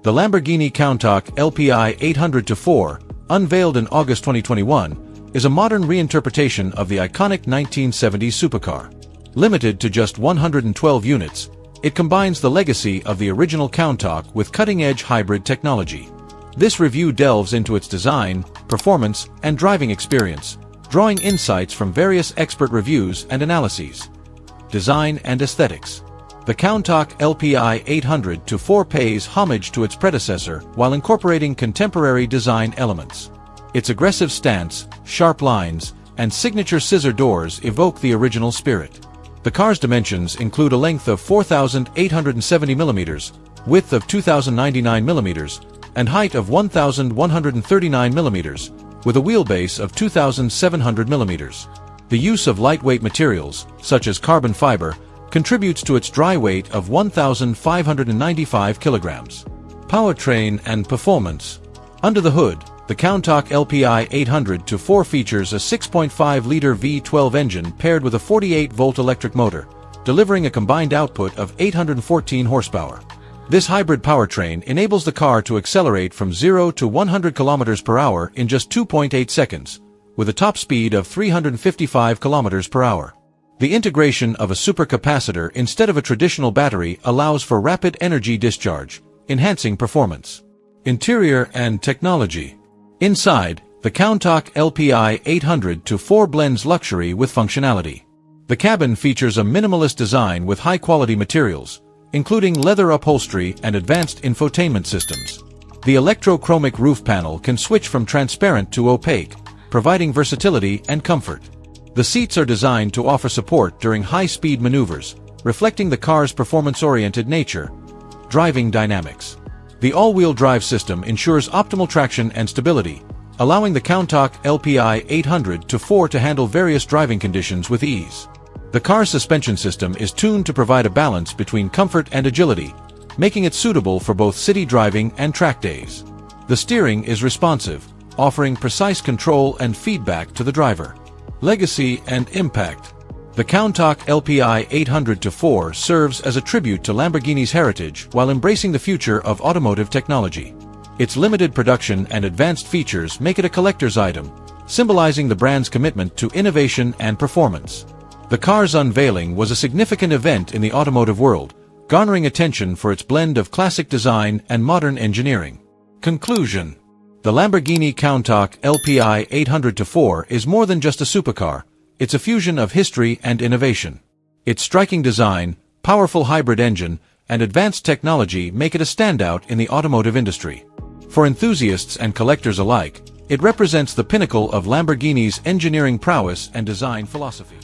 The Lamborghini Countach LPI 800-4, unveiled in August 2021, is a modern reinterpretation of the iconic 1970s supercar. Limited to just 112 units, it combines the legacy of the original Countach with cutting-edge hybrid technology. This review delves into its design, performance, and driving experience, drawing insights from various expert reviews and analyses. Design and aesthetics. The Countach LPI 800-4 pays homage to its predecessor while incorporating contemporary design elements. Its aggressive stance, sharp lines, and signature scissor doors evoke the original spirit. The car's dimensions include a length of 4,870 mm, width of 2,099 mm, and height of 1,139 mm, with a wheelbase of 2,700 mm. The use of lightweight materials, such as carbon fiber, contributes to its dry weight of 1,595 kilograms. Powertrain and performance. Under the hood, the Countach LPI 800-4 features a 6.5-liter V12 engine paired with a 48-volt electric motor, delivering a combined output of 814 horsepower. This hybrid powertrain enables the car to accelerate from 0 to 100 km per hour in just 2.8 seconds, with a top speed of 355 km per hour. The integration of a supercapacitor instead of a traditional battery allows for rapid energy discharge, enhancing performance. Interior and technology. Inside, the Countach LPI 800-4 blends luxury with functionality. The cabin features a minimalist design with high-quality materials, including leather upholstery and advanced infotainment systems. The electrochromic roof panel can switch from transparent to opaque, providing versatility and comfort. The seats are designed to offer support during high-speed maneuvers, reflecting the car's performance-oriented nature. Driving dynamics. The all-wheel drive system ensures optimal traction and stability, allowing the Countach LPI 800-4 to handle various driving conditions with ease. The car's suspension system is tuned to provide a balance between comfort and agility, making it suitable for both city driving and track days. The steering is responsive, offering precise control and feedback to the driver. Legacy and impact. The Countach LPI 800-4 serves as a tribute to Lamborghini's heritage while embracing the future of automotive technology. Its limited production and advanced features make it a collector's item, symbolizing the brand's commitment to innovation and performance. The car's unveiling was a significant event in the automotive world, garnering attention for its blend of classic design and modern engineering. Conclusion. The Lamborghini Countach LPI 800-4 is more than just a supercar, it's a fusion of history and innovation. Its striking design, powerful hybrid engine, and advanced technology make it a standout in the automotive industry. For enthusiasts and collectors alike, it represents the pinnacle of Lamborghini's engineering prowess and design philosophy.